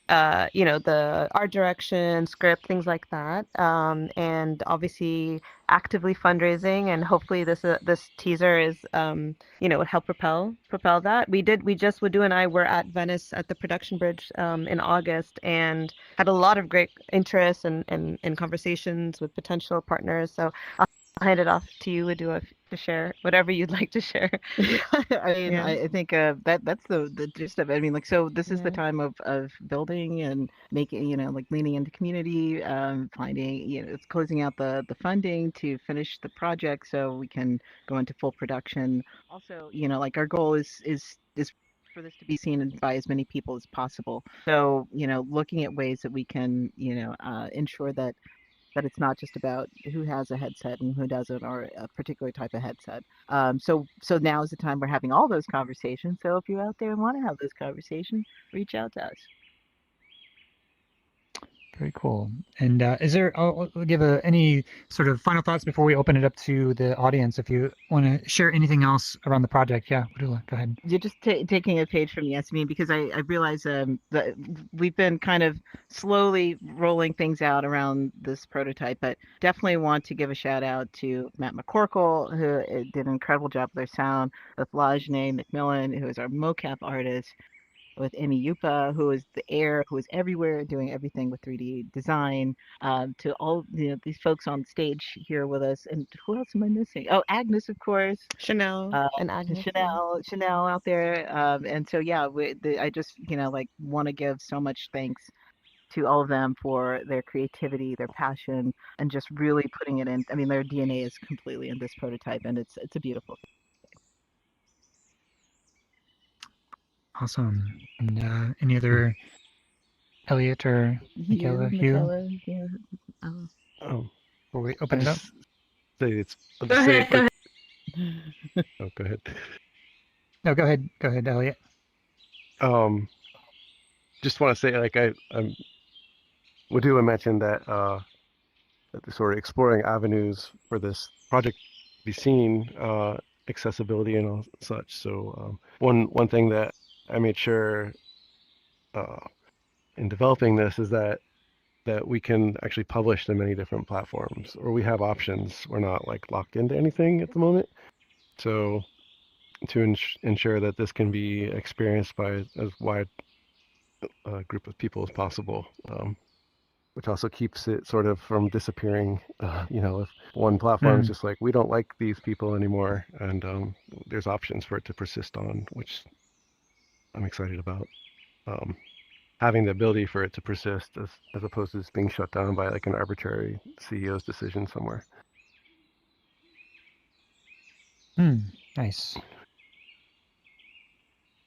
S1: the art direction, script, things like that, and obviously actively fundraising, and hopefully this teaser is would help propel that. Wadu and I were at Venice at the Production Bridge in August and had a lot of great interest and conversations with potential partners. So I'll hand it off to you, Wadu, to share whatever you'd like to share.
S4: I mean,
S1: Yeah.
S4: I think that's the gist of it. I mean, like, so this is the
S1: Yeah.
S4: time of building and making, like leaning into community, finding, it's closing out the funding to finish the project so we can go into full production. Also, like our goal is for this to be seen by as many people as possible. So, looking at ways that we can, ensure that it's not just about who has a headset and who doesn't, or a particular type of headset. So now is the time we're having all those conversations. So if you're out there and want to have those conversations, reach out to us.
S3: Very cool. And is there? I'll give any sort of final thoughts before we open it up to the audience. If you want to share anything else around the project, yeah, Wadua, go ahead.
S4: You're just taking a page from Yasmin, because I realize that we've been kind of slowly rolling things out around this prototype, but definitely want to give a shout out to Matt McCorkle, who did an incredible job with our sound, with Lajne McMillan, who is our mocap artist, with Amy Yupa, who is the air, who is everywhere doing everything with 3D design, to all these folks on stage here with us. And who else am I missing? Oh, Agnes, of course.
S1: Chanel and Agnes.
S4: Chanel out there. And so, yeah, I just, want to give so much thanks to all of them for their creativity, their passion, and just really putting it in. I mean, their DNA is completely in this prototype, and it's a beautiful thing.
S3: Awesome. And any other, Elliot or Michaela, Hugh?
S4: Yeah.
S3: Before we open it up?
S7: Go ahead.
S6: Oh, go ahead.
S3: No, go ahead. Go ahead, Elliot.
S6: Just want to say, like, Wadua mentioned that that sort of exploring avenues for this project to be seen, accessibility and all such. So one thing that I made sure in developing this is that we can actually publish to many different platforms, or we have options. We're not like locked into anything at the moment. So to ensure that this can be experienced by as wide a group of people as possible, which also keeps it sort of from disappearing. If one platform is just like, we don't like these people anymore, and there's options for it to persist on, which I'm excited about. Having the ability for it to persist as opposed to just being shut down by like an arbitrary CEO's decision somewhere.
S3: Nice.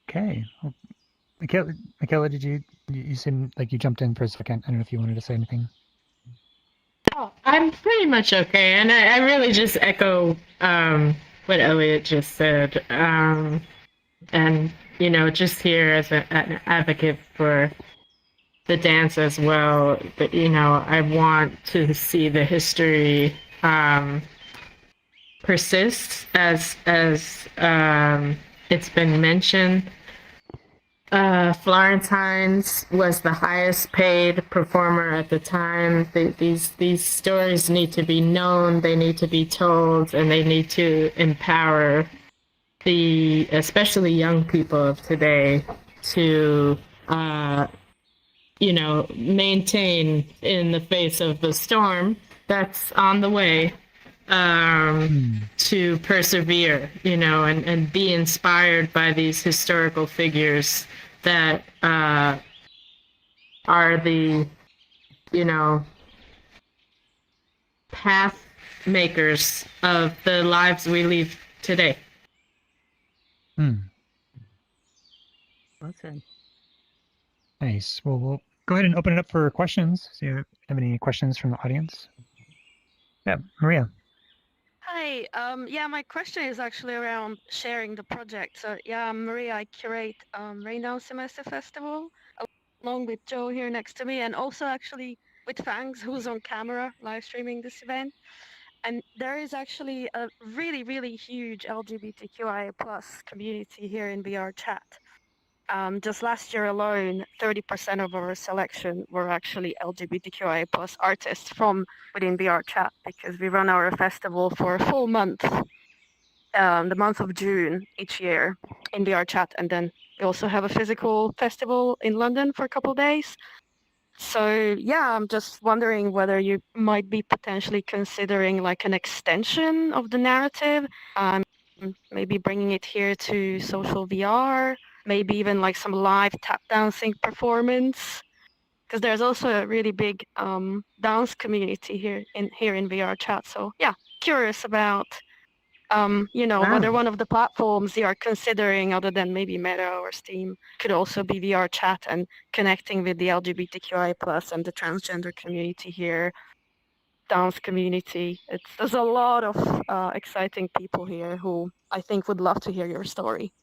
S3: Okay. Well, Michaela, did you seem like you jumped in for a second? I don't know if you wanted to say anything.
S7: Oh, I'm pretty much okay, and I really just echo what Elliot just said. And just here as an advocate for the dance as well, but I want to see the history persist as it's been mentioned. Florence Hines was the highest paid performer at the time. These stories need to be known, they need to be told, and they need to empower especially young people of today to maintain in the face of the storm that's on the way. to persevere, and be inspired by these historical figures that are the, path makers of the lives we live today.
S4: Well said.
S3: Nice. Well, we'll go ahead and open it up for questions. So, you have any questions from the audience? Yeah, Maria.
S9: Hi. Yeah, my question is actually around sharing the project. So yeah, I'm Maria. I curate Raindown Semester Festival along with Joe here next to me, and also actually with Fangs, who's on camera live streaming this event. And there is actually a really, really huge LGBTQIA+ community here in VR Chat. Just last year alone, 30% of our selection were actually LGBTQIA+ artists from within VR Chat, because we run our festival for a full month, the month of June each year in VR Chat, and then we also have a physical festival in London for a couple of days. So yeah, I'm just wondering whether you might be potentially considering like an extension of the narrative, maybe bringing it here to social VR, maybe even like some live tap dancing performance, because there's also a really big dance community here in VR Chat. So yeah, curious about whether one of the platforms you are considering, other than maybe Meta or Steam, could also be VR Chat and connecting with the LGBTQI+ and the transgender community here, dance community. There's a lot of exciting people here who I think would love to hear your story.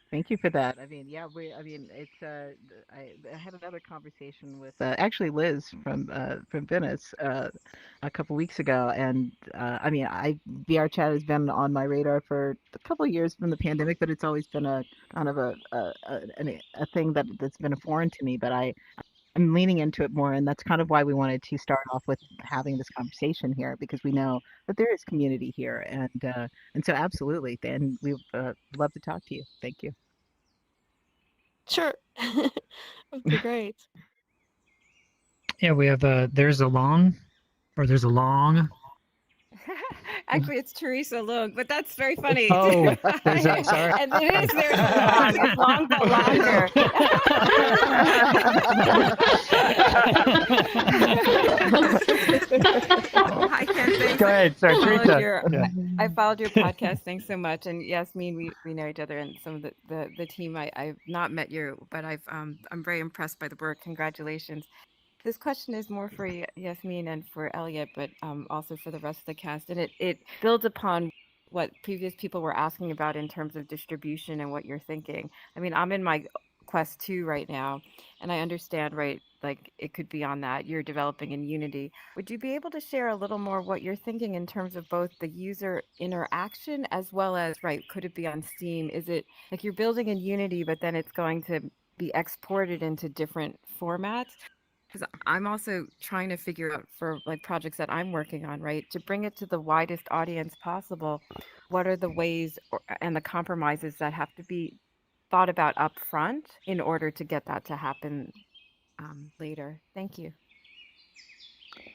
S4: Thank you for that. I mean, yeah, it's I had another conversation with actually Liz from Venice a couple weeks ago, and I mean, VR Chat has been on my radar for a couple of years from the pandemic, but it's always been a kind of a thing that's been foreign to me. But I'm leaning into it more, and that's kind of why we wanted to start off with having this conversation here, because we know that there is community here, and so absolutely, and we love to talk to you. Thank you.
S9: Sure. That'd be great.
S3: Yeah, we have there's a long.
S10: Actually, it's Teresa Long, but that's very funny.
S3: Oh, there's that, sorry.
S10: And it is there's a long. It's long but longer. Hi, Ken. Thanks.
S3: Go ahead, sorry, Teresa.
S10: I followed your podcast. Thanks so much. And Yasmin, we know each other, and some of the team. I've not met you, but I'm very impressed by the work. Congratulations. This question is more for Yasmin and for Elliot, but also for the rest of the cast. And it builds upon what previous people were asking about in terms of distribution and what you're thinking. I mean, I'm in my Quest 2 right now, and I understand, right, like it could be on that. You're developing in Unity. Would you be able to share a little more what you're thinking in terms of both the user interaction as well as, right, could it be on Steam? Is it like you're building in Unity, but then it's going to be exported into different formats? Because I'm also trying to figure out for like projects that I'm working on, right, to bring it to the widest audience possible, what are the ways and the compromises that have to be thought about up front in order to get that to happen later? Thank you.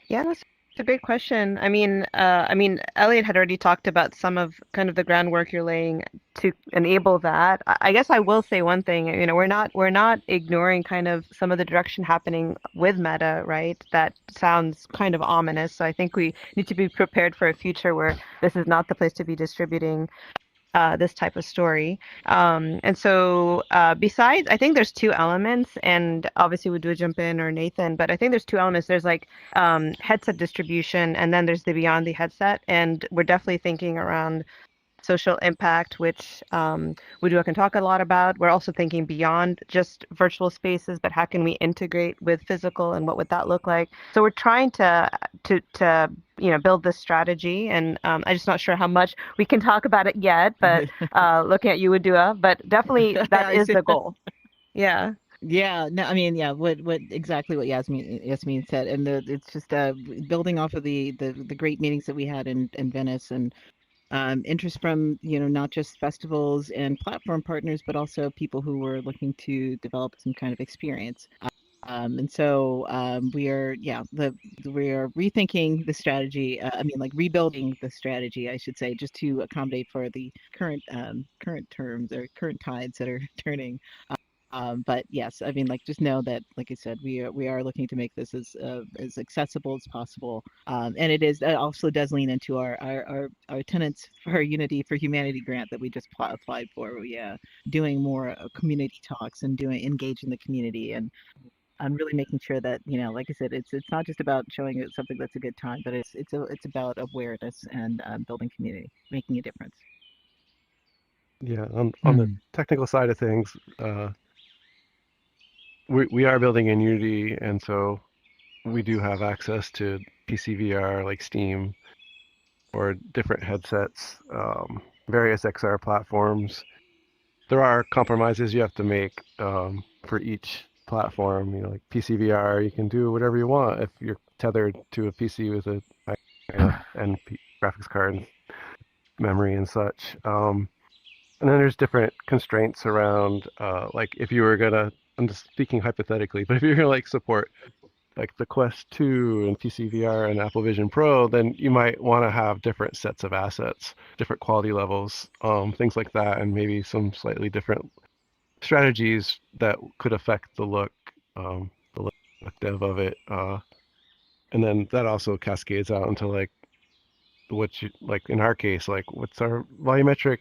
S1: Yeah, that's a great question. I mean, Elliot had already talked about some of kind of the groundwork you're laying to enable that. I guess I will say one thing. You know, we're not ignoring kind of some of the direction happening with Meta, right? That sounds kind of ominous. So I think we need to be prepared for a future where this is not the place to be distributing this type of story. And so besides, I think there's two elements, and obviously we do jump in, or Nathan, but I think there's two elements. There's like headset distribution, and then there's the beyond the headset. And we're definitely thinking around social impact, which Wudu can talk a lot about. We're also thinking beyond just virtual spaces, but how can we integrate with physical, and what would that look like? So we're trying to build this strategy, and I'm just not sure how much we can talk about it yet. But looking at you, Wudu, but definitely that is the goal. Yeah.
S4: Yeah, no, I mean, yeah, what exactly what Yasmin said, and it's just building off of the great meetings that we had in Venice, and interest from not just festivals and platform partners, but also people who were looking to develop some kind of experience. And so we are rethinking the strategy. I mean, like rebuilding the strategy, I should say, just to accommodate for the current terms or current tides that are turning. But yes, I mean, like just know that, like I said, we are looking to make this as accessible as possible, and it also does lean into our tenants for Unity for Humanity grant that we just applied for. Yeah, doing more community talks and engaging the community and really making sure that, like I said, it's not just about showing it something that's a good time, but it's about awareness and building community, making a difference.
S6: Yeah, on the technical side of things, we are building in Unity, and so we do have access to PCVR like Steam or different headsets, various XR platforms. There are compromises you have to make for each platform. You know, like PCVR, you can do whatever you want if you're tethered to a PC with a and graphics card, and memory, and such. And then there's different constraints around, like if you were gonna, I'm just speaking hypothetically, but if you're gonna like support like the Quest 2 and PCVR and Apple Vision Pro, then you might want to have different sets of assets, different quality levels, things like that, and maybe some slightly different strategies that could affect the look dev of it. And then that also cascades out into like what you, like in our case, like what's our volumetric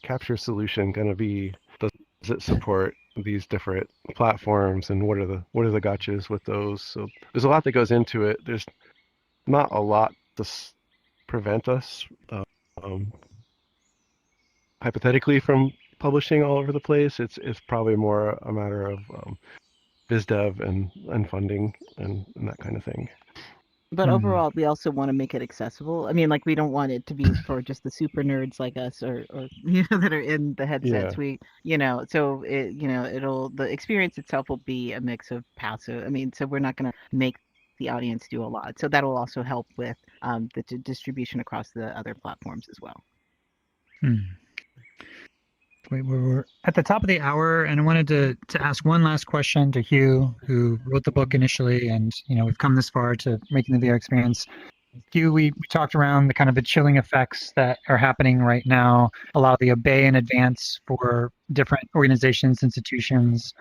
S6: capture solution going to be? Does it support these different platforms, and what are the gotchas with those? So there's a lot that goes into it. There's not a lot to prevent us hypothetically from publishing all over the place. It's probably more a matter of biz dev and funding and that kind of thing.
S4: But overall, we also want to make it accessible. I mean, like we don't want it to be for just the super nerds like us or that are in the headsets.
S6: Yeah.
S4: So the experience itself will be a mix of passive. I mean, so we're not going to make the audience do a lot. So that will also help with the distribution across the other platforms as well.
S3: We're at the top of the hour, and I wanted to ask one last question to Hugh, who wrote the book initially, and we've come this far to making the VR experience. Hugh, we talked around the kind of the chilling effects that are happening right now, a lot of the obey in advance for different organizations, institutions.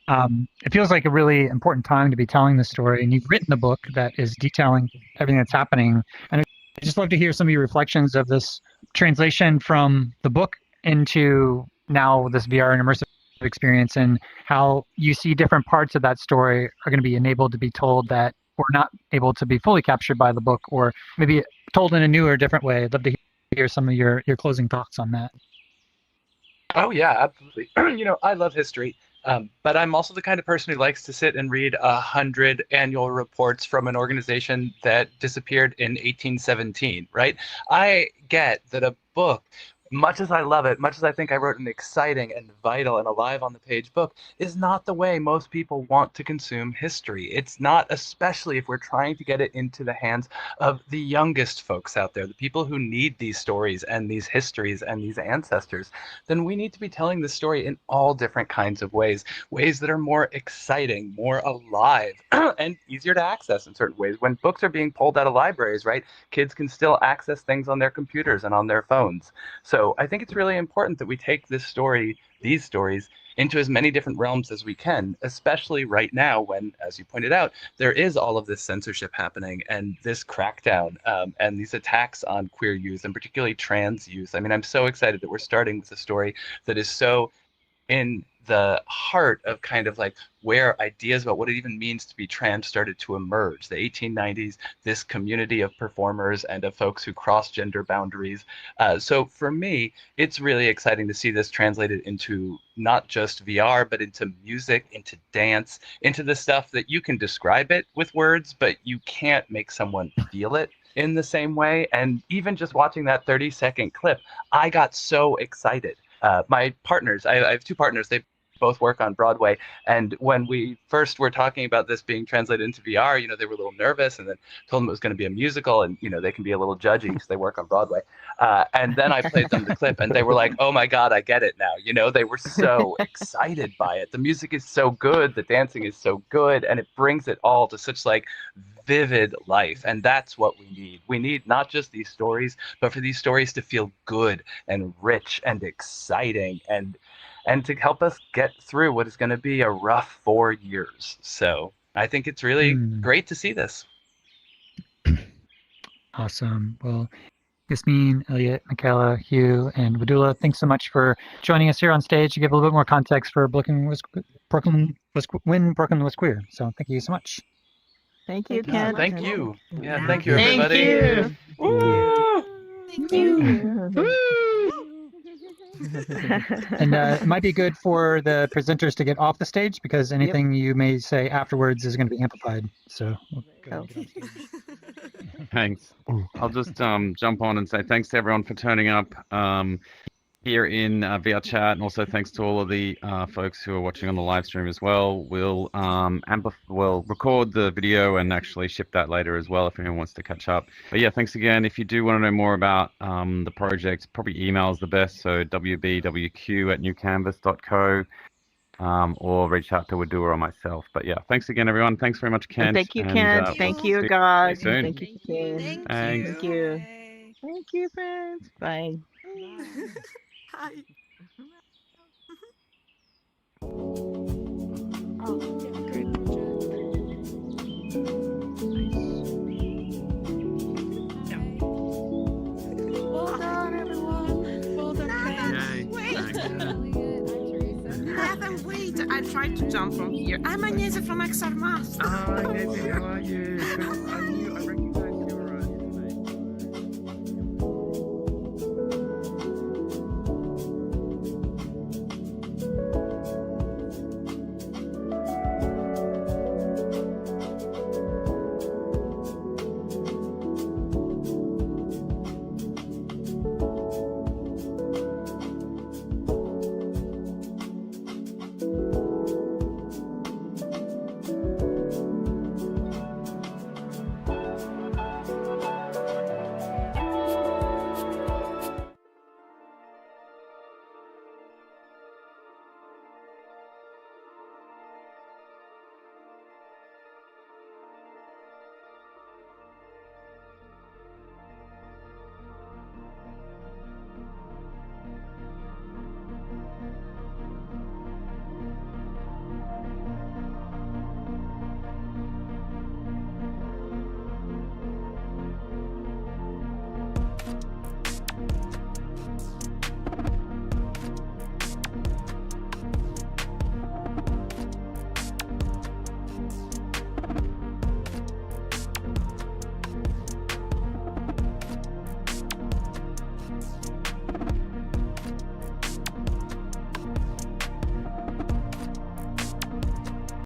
S3: It feels like a really important time to be telling the story, and you've written a book that is detailing everything that's happening. And I'd just love to hear some of your reflections of this translation from the book into now this VR and immersive experience, and how you see different parts of that story are going to be enabled to be told that were not able to be fully captured by the book, or maybe told in a new or different way. I'd love to hear some of your closing thoughts on that.
S5: Oh yeah, absolutely. I love history. But I'm also the kind of person who likes to sit and read 100 annual reports from an organization that disappeared in 1817, right? I get that a book, much as I love it, much as I think I wrote an exciting and vital and alive on the page book, is not the way most people want to consume history. It's not, especially if we're trying to get it into the hands of the youngest folks out there, the people who need these stories and these histories and these ancestors. Then we need to be telling the story in all different kinds of ways that are more exciting, more alive, and easier to access in certain ways. When books are being pulled out of libraries, right, kids can still access things on their computers and on their phones. So I think it's really important that we take these stories, into as many different realms as we can, especially right now when, as you pointed out, there is all of this censorship happening and this crackdown and these attacks on queer youth and particularly trans youth. I mean, I'm so excited that we're starting with a story that is so in the heart of kind of like where ideas about what it even means to be trans started to emerge. The 1890s, this community of performers and of folks who cross gender boundaries. So for me, it's really exciting to see this translated into not just VR, but into music, into dance, into the stuff that you can describe it with words, but you can't make someone feel it in the same way. And even just watching that 30-second clip, I got so excited. My partners, I have two partners, they both work on Broadway. And when we first were talking about this being translated into VR, they were a little nervous, and then told them it was going to be a musical, and they can be a little judgy because they work on Broadway. And then I played them the clip, and they were like, "Oh my God, I get it now." They were so excited by it. The music is so good, the dancing is so good, and it brings it all to such vivid life. And that's what we need. We need not just these stories, but for these stories to feel good and rich and exciting, and to help us get through what is going to be a rough 4 years. So I think it's really great to see this.
S3: Awesome. Well, Yasmin, Elliot, Michaela, Hugh, and Wadula, thanks so much for joining us here on stage to give a little bit more context for when Brooklyn was queer. So thank you so much.
S4: Thank you, Ken.
S5: Thank you. Yeah, thank you, everybody.
S7: Thank you.
S5: Woo!
S7: Thank you.
S3: And it might be good for the presenters to get off the stage because anything you may say afterwards is going to be amplified. So we'll go get off stage.
S2: Thanks. I'll just jump on and say thanks to everyone for turning up here in VR chat, and also thanks to all of the folks who are watching on the live stream as well. We'll record the video and actually ship that later as well if anyone wants to catch up. But yeah, thanks again. If you do want to know more about the project, probably email is the best. So wbwq@newcanvas.co. Or reach out to Wadua or myself. But yeah, thanks again, everyone. Thanks very much, Kent.
S4: Thank you, Ken. Thank you, guys.
S2: soon.
S4: Thank you, Ken.
S2: Thanks.
S4: Thank you. Thank you, friends. Bye.
S10: Hi.
S9: Great project. Well done, everyone. Well done, Ken.
S10: Nathan, wait! I tried to jump from here. I'm Agnese from XR Master.
S2: Hi, Nancy, how are you? I knew I recognized